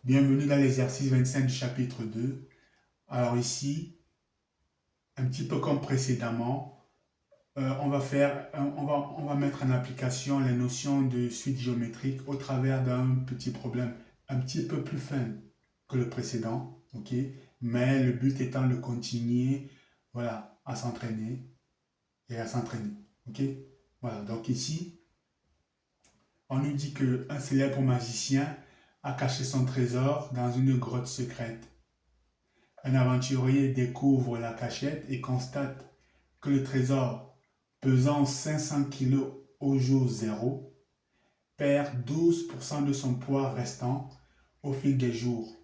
Bienvenue dans l'exercice 25 du chapitre 2. Alors ici, un petit peu comme précédemment, on va mettre en application les notions de suite géométrique au travers d'un petit problème un petit peu plus fin que le précédent, ok? Mais le but étant de continuer, voilà, à s'entraîner et à s'entraîner, ok? Voilà, donc ici, on nous dit qu'un célèbre magicien a caché son trésor dans une grotte secrète. Un aventurier découvre la cachette et constate que le trésor, pesant 500 kg au jour 0, perd 12% de son poids restant au fil des jours.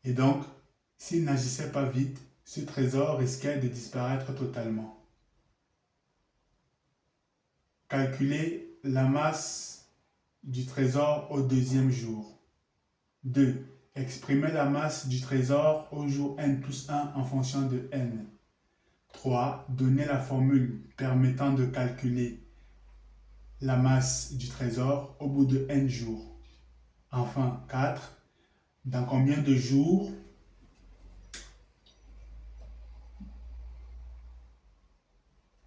Et donc, s'il n'agissait pas vite, ce trésor risquait de disparaître totalement. Calculer la masse du trésor au deuxième jour. 2. Exprimer la masse du trésor au jour n plus 1 en fonction de n. 3. Donner la formule permettant de calculer la masse du trésor au bout de n jours. Enfin, 4. Dans combien de jours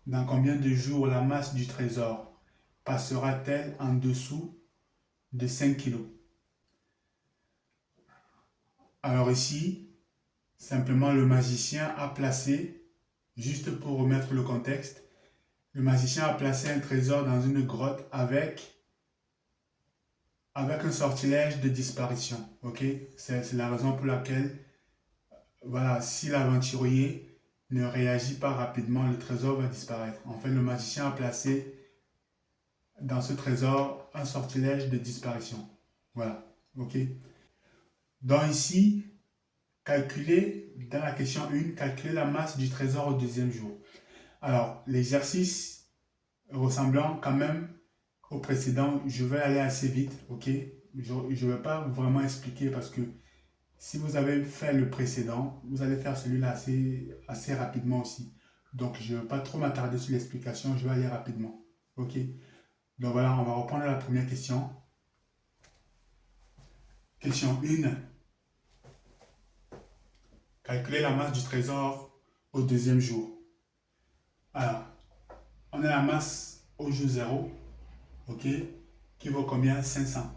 la masse du trésor passera-t-elle en dessous de 5 kg? Alors ici, simplement le magicien a placé, juste pour remettre le contexte, le magicien a placé un trésor dans une grotte avec un sortilège de disparition. Ok, c'est la raison pour laquelle, voilà, si l'aventurier ne réagit pas rapidement, le trésor va disparaître. En fait, le magicien a placé dans ce trésor un sortilège de disparition. Voilà, ok. Donc ici, dans la question 1, calculer la masse du trésor au deuxième jour. Alors, l'exercice ressemblant quand même au précédent, je vais aller assez vite, ok? Je ne vais pas vraiment expliquer parce que si vous avez fait le précédent, vous allez faire celui-là assez rapidement aussi. Donc, je ne vais pas trop m'attarder sur l'explication, je vais aller rapidement, ok? Donc voilà, on va reprendre la première question. Question 1. Calculer la masse du trésor au deuxième jour. Alors, on a la masse au jour 0, ok, qui vaut combien? 500.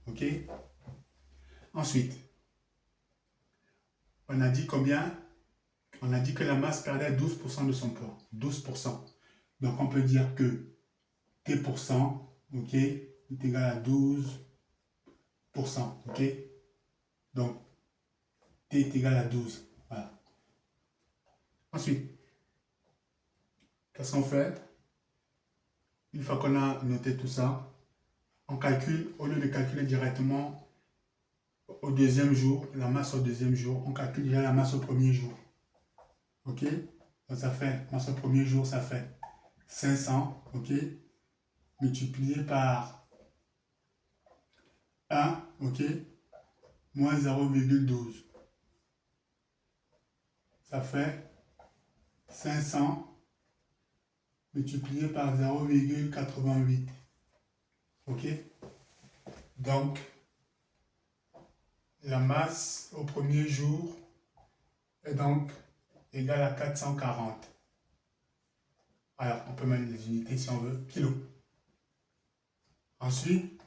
Ok. Ensuite, on a dit combien? On a dit que la masse perdait 12% de son poids. 12%. Donc, on peut dire que T%, ok, est égal à 12%. Ok. Donc, T est égal à 12. Voilà. Ensuite, qu'est-ce qu'on fait? Une fois qu'on a noté tout ça, on calcule, au lieu de calculer directement au deuxième jour, la masse au deuxième jour, on calcule déjà la masse au premier jour. Ok? Donc ça fait, masse au premier jour, ça fait 500, ok? Multiplié par 1, ok? Moins 0,12. Ça fait 500 multiplié par 0,88. Ok? Donc, la masse au premier jour est donc égale à 440. Alors, on peut mettre les unités si on veut, kilos. Ensuite,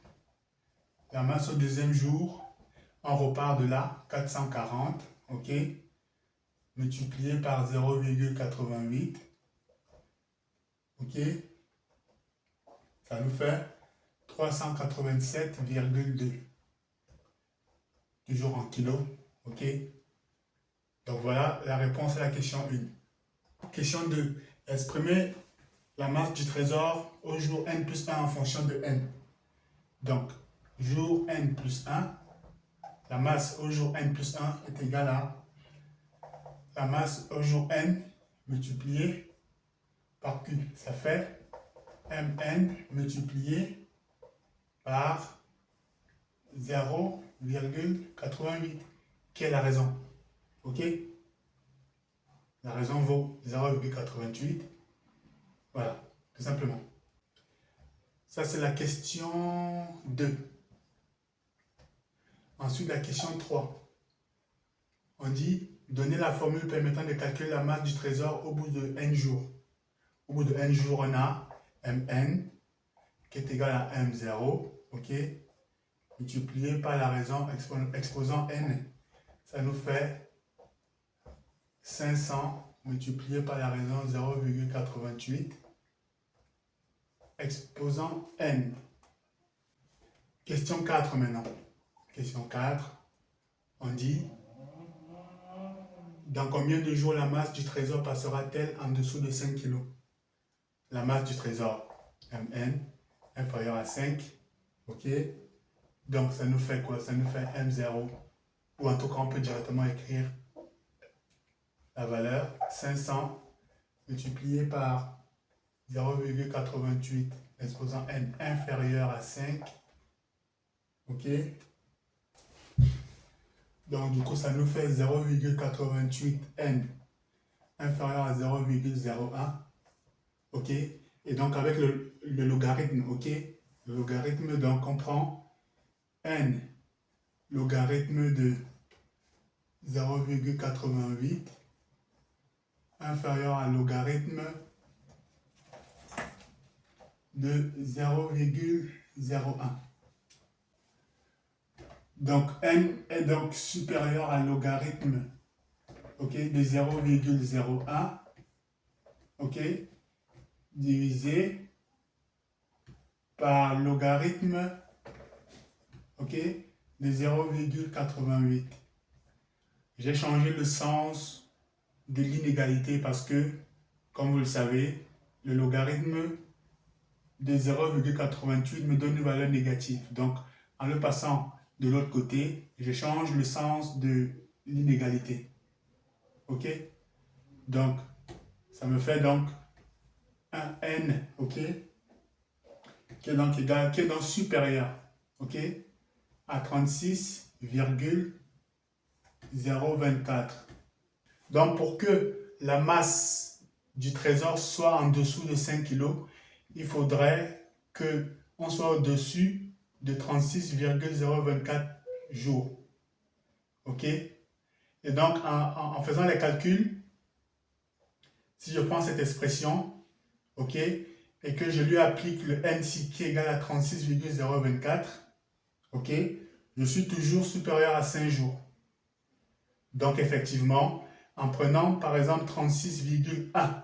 la masse au deuxième jour, on repart de là, 440, ok? Multiplié par 0,88, ok? Ça nous fait 387,2. Toujours en kilos, ok? Donc voilà la réponse à la question 1. Question 2. Exprimer la masse du trésor au jour n plus 1 en fonction de n. Donc, jour n plus 1, la masse au jour n plus 1 est égale à la masse au jour n multiplié par Q. Ça fait Mn multiplié par 0,88. Quelle est la raison? Ok? La raison vaut 0,88. Voilà, tout simplement. Ça, c'est la question 2. Ensuite, la question 3. On dit, donnez la formule permettant de calculer la masse du trésor au bout de n jours. Au bout de n jours, on a Mn qui est égal à M0, ok, multiplié par la raison exposant n. Ça nous fait 500 multiplié par la raison 0,88 exposant n. Question 4 maintenant. Question 4, on dit, dans combien de jours la masse du trésor passera-t-elle en dessous de 5 kg? La masse du trésor, Mn, inférieur à 5, ok? Donc ça nous fait quoi? Ça nous fait M0, ou en tout cas on peut directement écrire la valeur 500 multiplié par 0,88 exposant n inférieur à 5, ok? Donc du coup ça nous fait 0,88 n inférieur à 0,01, ok? Et donc avec le logarithme, ok? Le logarithme, donc on prend n logarithme de 0,88 inférieur à logarithme de 0,01. Donc n est donc supérieur à logarithme, ok, de 0,01, ok, divisé par logarithme, ok, de 0,88. J'ai changé le sens de l'inégalité parce que, comme vous le savez, le logarithme de 0,88 me donne une valeur négative. Donc, en le passant de l'autre côté, je change le sens de l'inégalité. Ok? Donc, ça me fait donc un n, ok? Qui est donc égal, qui est donc supérieur, ok? À 36,024. Donc, pour que la masse du trésor soit en dessous de 5 kg, il faudrait qu'on soit au-dessus de 36,024 jours. OK? Et donc, en faisant les calculs, si je prends cette expression, OK, et que je lui applique le NC qui est égal à 36,024, OK, je suis toujours supérieur à 5 jours. Donc, effectivement, en prenant par exemple 36,1,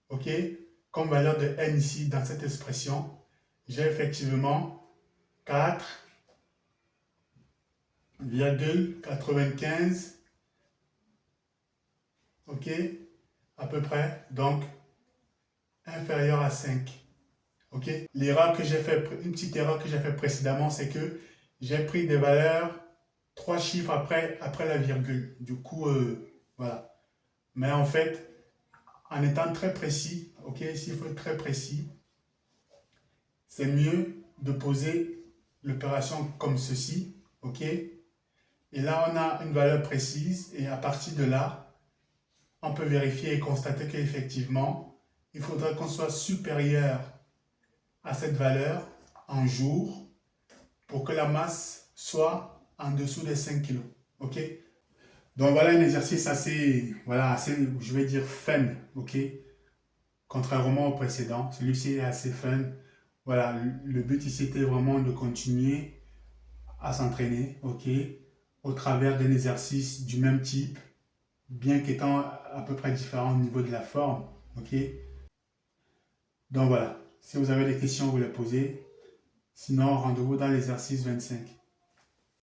ok, comme valeur de n ici dans cette expression, j'ai effectivement 4,95, ok, à peu près, donc inférieur à 5. Ok, l'erreur que j'ai fait, une petite erreur que j'ai fait précédemment, c'est que j'ai pris des valeurs 3 chiffres après la virgule. Du coup, voilà. Mais en fait, en étant très précis, ok, s'il faut être très précis, c'est mieux de poser l'opération comme ceci, ok. Et là, on a une valeur précise et à partir de là, on peut vérifier et constater qu'effectivement, il faudra qu'on soit supérieur à cette valeur en jours pour que la masse soit en dessous des 5 kg, ok. Donc voilà un exercice assez, voilà, assez, je vais dire fun, ok. Contrairement au précédent, celui-ci est assez fun. Voilà, le but ici était vraiment de continuer à s'entraîner, ok, au travers d'un exercice du même type, bien qu'étant à peu près différent au niveau de la forme, ok. Donc voilà, si vous avez des questions, vous les posez. Sinon, rendez-vous dans l'exercice 25.